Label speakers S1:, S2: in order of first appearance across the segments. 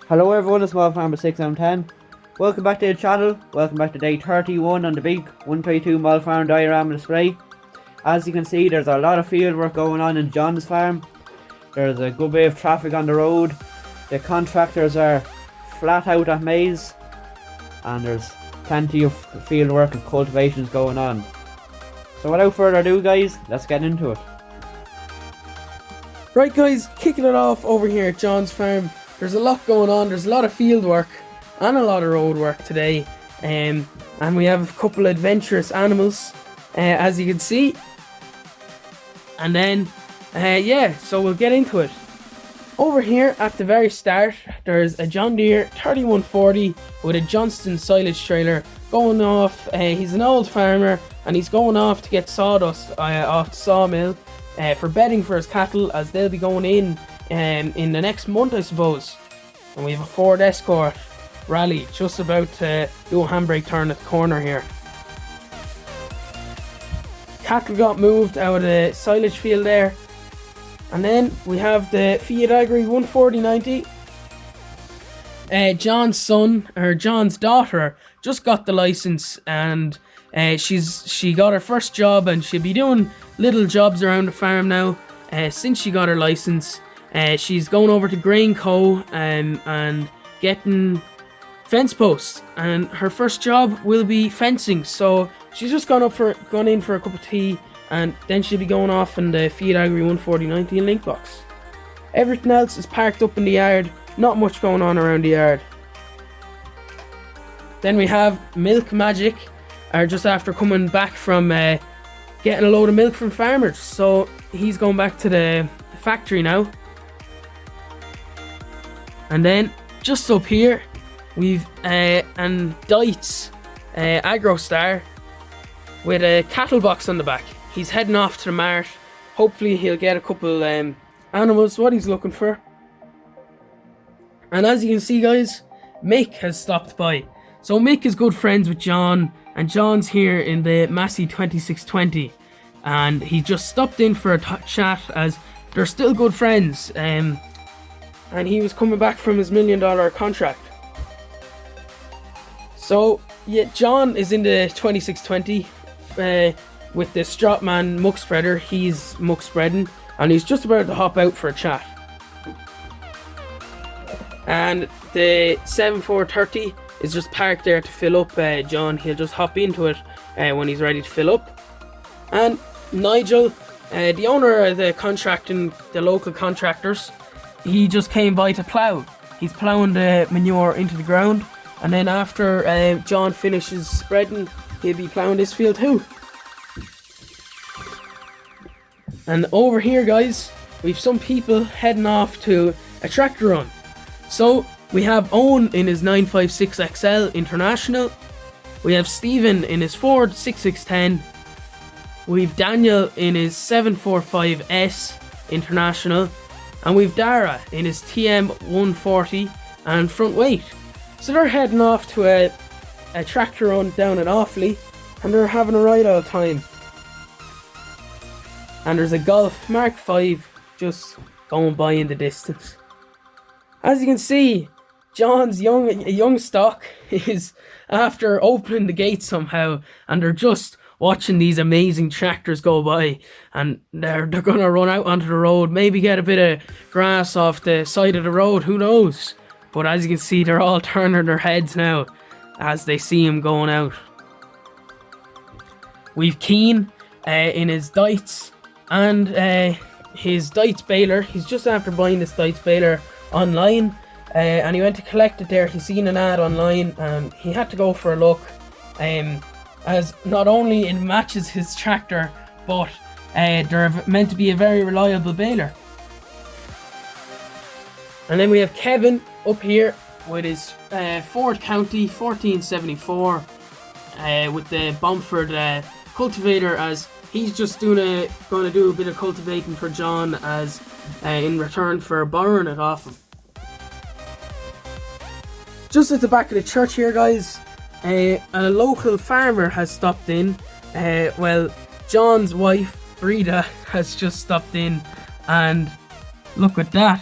S1: Hello everyone, it's Model Farm 6 and 10. Welcome back to the channel. Welcome back to day 31 on the big 132 Model Farm Diorama display. As you can see, there's a lot of field work going on in John's farm. There's a good bit of traffic on the road. The contractors are flat out at Maize, and there's plenty of field work and cultivations going on. So without further ado guys, let's get into it.
S2: Right guys, kicking it off over here at John's farm. There's a lot going on. There's a lot of field work and a lot of road work today, and we have a couple of adventurous animals, as you can see. And then so we'll get into it. Over here at the very start, there's a John Deere 3140 with a Johnston silage trailer going off. He's an old farmer and he's going off to get sawdust off the sawmill for bedding for his cattle, as they'll be going in the next month, I suppose. And we have a Ford Escort rally just about to do a handbrake turn at the corner here. Cattle got moved out of the silage field there. And then we have the Fiat Agri 14090. John's daughter just got the license, and she got her first job, and she'll be doing little jobs around the farm now since she got her license. She's going over to Grain Co. And getting fence posts, and her first job will be fencing. So she's just gone in for a cup of tea, and then she'll be going off in the Fiat Agri 14090 in link box. Everything else is parked up in the yard. Not much going on around the yard. Then we have Milk Magic, just after coming back from getting a load of milk from farmers. So he's going back to the factory now. And then just up here we've and Dites Agrostar with a cattle box on the back. He's heading off to the mart. Hopefully he'll get a couple animals, what he's looking for. And as you can see guys, Mick has stopped by. So Mick is good friends with John, and John's here in the Massey 2620, and he just stopped in for a chat, as they're still good friends. And he was coming back from his $1 million contract. So yeah, John is in the 2620 with the Stropman muck spreader. He's muck spreading, and he's just about to hop out for a chat. And the 7430 is just parked there to fill up. John, he'll just hop into it when he's ready to fill up. And Nigel, the owner of the local contractors, he just came by to plough. He's ploughing the manure into the ground, and then after John finishes spreading, he'll be ploughing this field too. And over here guys, we've some people heading off to a tractor run. So we have Owen in his 956XL International. We have Stephen in his Ford 6610. We've Daniel in his 745S International. And we've Dara in his TM 140 and front weight. So they're heading off to a tractor run down at Offaly, and they're having a right old time. And there's a Golf Mark 5 just going by in the distance. As you can see, John's young stock is after opening the gate somehow, and they're just watching these amazing tractors go by, and they're gonna run out onto the road, maybe get a bit of grass off the side of the road, who knows. But as you can see, they're all turning their heads now as they see him going out. We've Keen in his Dites and his Dites baler. He's just after buying this Dites baler online, and he went to collect it there. He's seen an ad online and he had to go for a look, as not only it matches his tractor, but they're meant to be a very reliable baler. And then we have Kevin up here with his Ford County 1474 with the Bomford cultivator, as he's just going to do a bit of cultivating for John, as in return for borrowing it off him. Just at the back of the church here guys, a local farmer has stopped in. John's wife Breda has just stopped in, and look at that,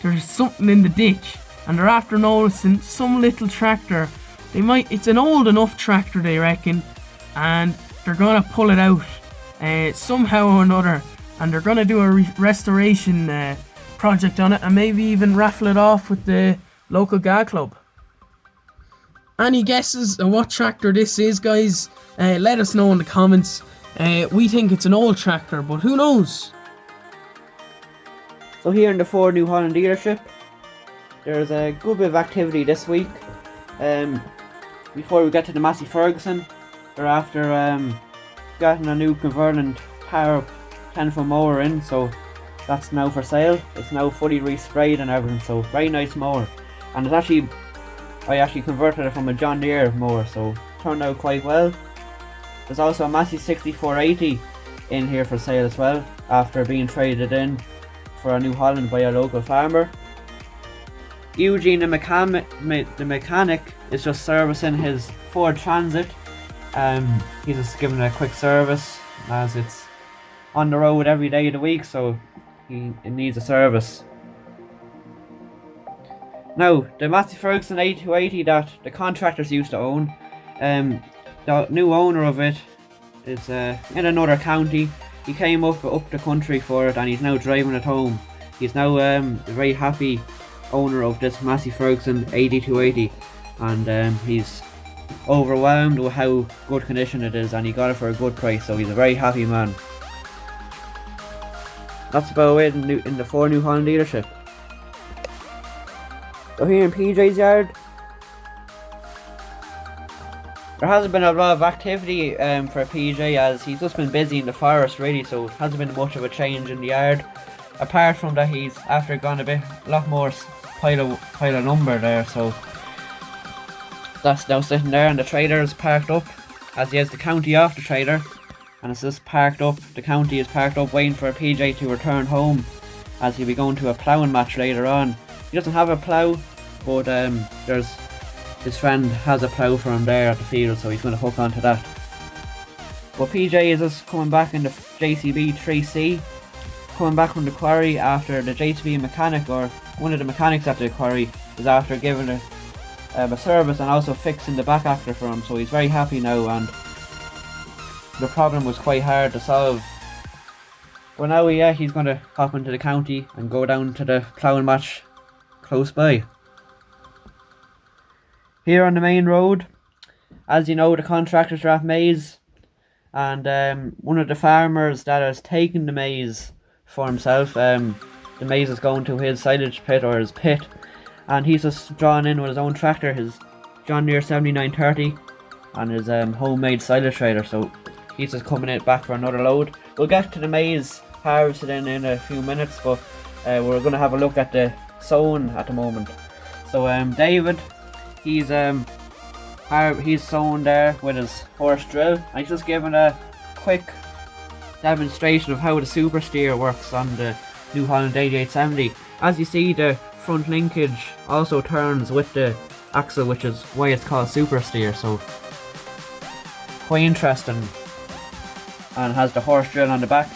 S2: there's something in the ditch. and they're after noticing some little tractor. It's an old enough tractor, they reckon, and they're gonna pull it out somehow or another, and they're gonna do a restoration project on it, and maybe even raffle it off with the local GA club. Any guesses on what tractor this is, guys? Let us know in the comments. We think it's an old tractor, but who knows?
S1: So here in the Ford New Holland dealership, there's a good bit of activity this week. Before we get to the Massey Ferguson, they're after getting a new convergent power 10-foot mower in, so that's now for sale. It's now fully resprayed and everything, so very nice mower. And I actually converted it from a John Deere mower, so it turned out quite well. There's also a Massey 6480 in here for sale as well, after being traded in for a New Holland by a local farmer. Eugene the mechanic is just servicing his Ford Transit. He's just giving it a quick service as it's on the road every day of the week, so it needs a service. Now, the Massey Ferguson 8280 that the contractors used to own, the new owner of it is in another county. He came up the country for it, and he's now driving it home. He's now a very happy owner of this Massey Ferguson 8280, and he's overwhelmed with how good condition it is, and he got it for a good price, so he's a very happy man. That's about it in the Ford New Holland dealership. So here in PJ's yard, there hasn't been a lot of activity for PJ, as he's just been busy in the forest really, so it hasn't been much of a change in the yard. Apart from that, he's after gone a lot more pile of lumber there, so that's now sitting there, and the trailer is parked up, as he has the county off the trailer, and it's just parked up. The county is parked up waiting for PJ to return home, as he'll be going to a ploughing match later on. He doesn't have a plough, but his friend has a plough for him there at the field, so he's going to hook onto that. But PJ is just coming back in the JCB 3C, coming back from the quarry after the JCB mechanic, or one of the mechanics at the quarry, is after giving it a service and also fixing the back actor for him, so he's very happy now, and the problem was quite hard to solve. But now he's going to hop into the county and go down to the ploughing match close by. Here on the main road, as you know, the contractors are at Maize, and one of the farmers that has taken the maize for himself, the maize is going to his silage pit, or his pit, and he's just drawn in with his own tractor, his John Deere 7930, and his homemade silage trailer, so he's just coming in back for another load. We'll get to the maize harvested in a few minutes, but we're going to have a look at the sowing at the moment. So David, he's sowing there with his horse drill, and he's just giving a quick demonstration of how the super steer works on the New Holland 8870. As you see, the front linkage also turns with the axle, which is why it's called super steer, so quite interesting, and has the horse drill on the back.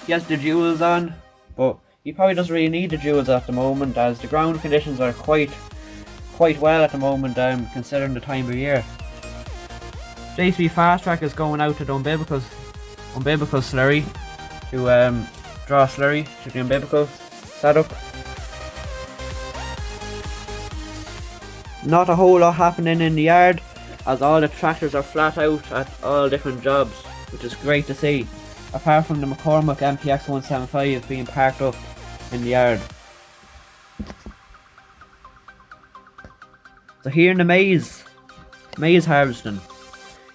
S1: He has the jewels on, but he probably doesn't really need the jewels at the moment, as the ground conditions are quite well at the moment, considering the time of year. JCB Fast Track is going out to the umbilical slurry to draw slurry to the umbilical setup. Not a whole lot happening in the yard, as all the tractors are flat out at all different jobs, which is great to see, apart from the McCormick MPX 175 being parked up in the yard. So here in the maize harvesting,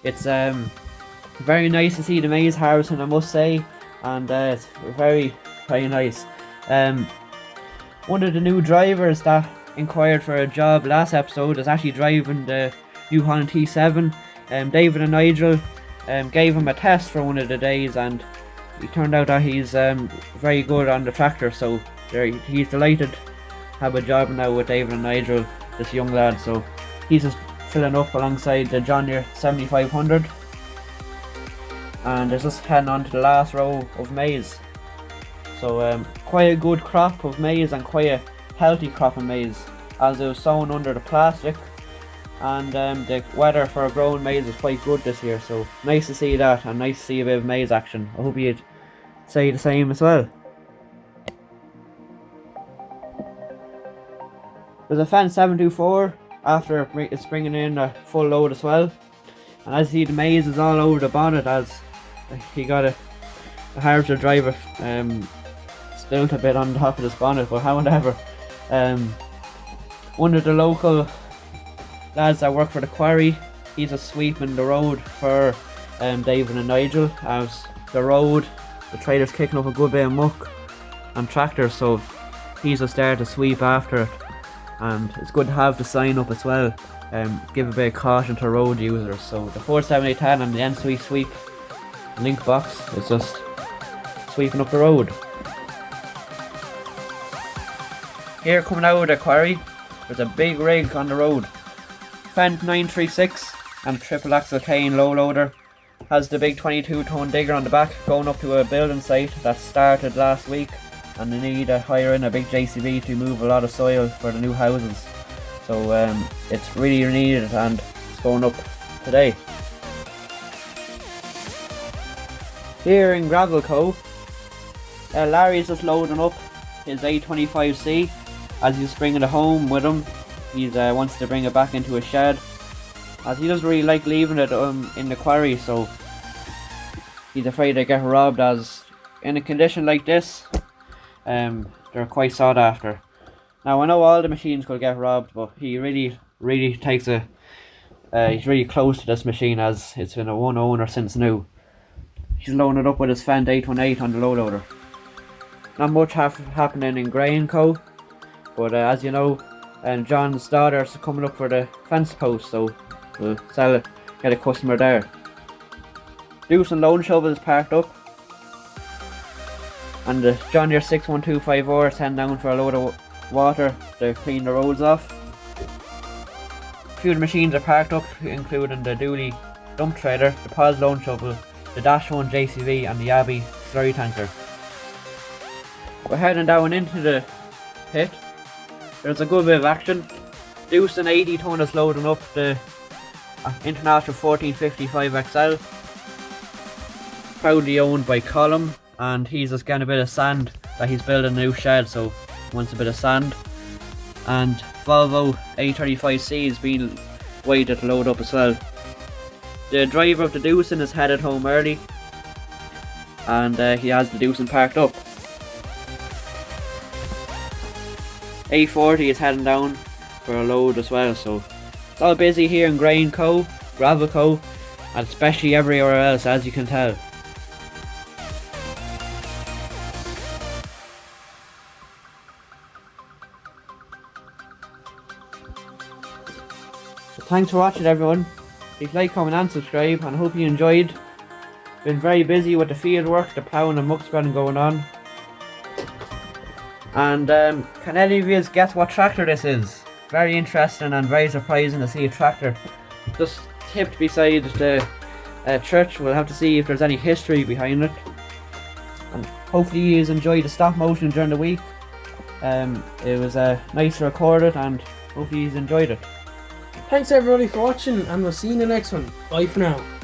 S1: it's very nice to see the maize harvesting, I must say, and it's very nice. One of the new drivers that inquired for a job last episode is actually driving the New Holland T7. David and Nigel gave him a test for one of the days, and it turned out that he's very good on the tractor, so he's delighted to have a job now with David and Nigel, this young lad. So he's just filling up alongside the John Deere 7500, and they're just heading on to the last row of maize. So quite a good crop of maize, and quite a healthy crop of maize. as it was sown under the plastic, and the weather for growing maize was quite good this year, so nice to see that and nice to see a bit of maize action. I hope you'd say the same as well. There's a Fendt 724 after it's bringing in a full load as well, and as you see the maize is all over the bonnet as he got a harvester driver stilt a bit on top of this bonnet, but however, one of the local lads that work for the quarry, he's just sweeping the road for David and Nigel, as the trailer's kicking up a good bit of muck and tractors, so he's just there to sweep after it. And it's good to have the sign up as well, give a bit of caution to road users. So the 47810 and the N-Sweep Sweep link box is just sweeping up the road. Here coming out of the quarry, there's a big rig on the road. Fendt 936 and triple axle cane low loader. Has the big 22-ton digger on the back going up to a building site that started last week, and they need to hire in a big JCB to move a lot of soil for the new houses. So it's really needed and it's going up today. Here in Gravelco, Larry's just loading up his A25C as he's bringing it home with him. He wants to bring it back into a shed, as he doesn't really like leaving it in the quarry, so he's afraid to get robbed, as in a condition like this they're quite sought after. Now I know all the machines could get robbed, but he really takes he's really close to this machine, as it's been a one owner since new. He's loading it up with his Fendt 818 on the low loader. Not much happening in Grain Co, but as you know, John's daughter's coming up for the fence post, so we'll sell it, get a customer there. Deuce loan shovel is parked up, and the John Deere 61254 is heading down for a load of water to clean the roads off. A few of the machines are parked up, including the Dooley dump trailer, the Paz loan shovel, the Dash 1 JCV and the Abbey slurry tanker. We're heading down into the pit. There's a good bit of action. Deuce an 80 ton is loading up the International 1455 XL, proudly owned by Column, and he's just getting a bit of sand that he's building a new shed, so he wants a bit of sand. And Volvo A35C is being waited to load up as well. The driver of the Deucin is headed home early, and he has the Deucin parked up. A40 is heading down for a load as well, so it's all busy here in Grain Co, Gravel Co, and especially everywhere else, as you can tell. So thanks for watching, everyone. Please like, comment and subscribe, and I hope you enjoyed. Been very busy with the field work, the ploughing and muck spreading going on. And can any of you guess what tractor this is? Very interesting and very surprising to see a tractor just tipped beside the church. We'll have to see if there's any history behind it. And hopefully you enjoyed the stop motion during the week. It was nice to record it, and hopefully you enjoyed it.
S2: Thanks everybody for watching, and we'll see you in the next one. Bye for now.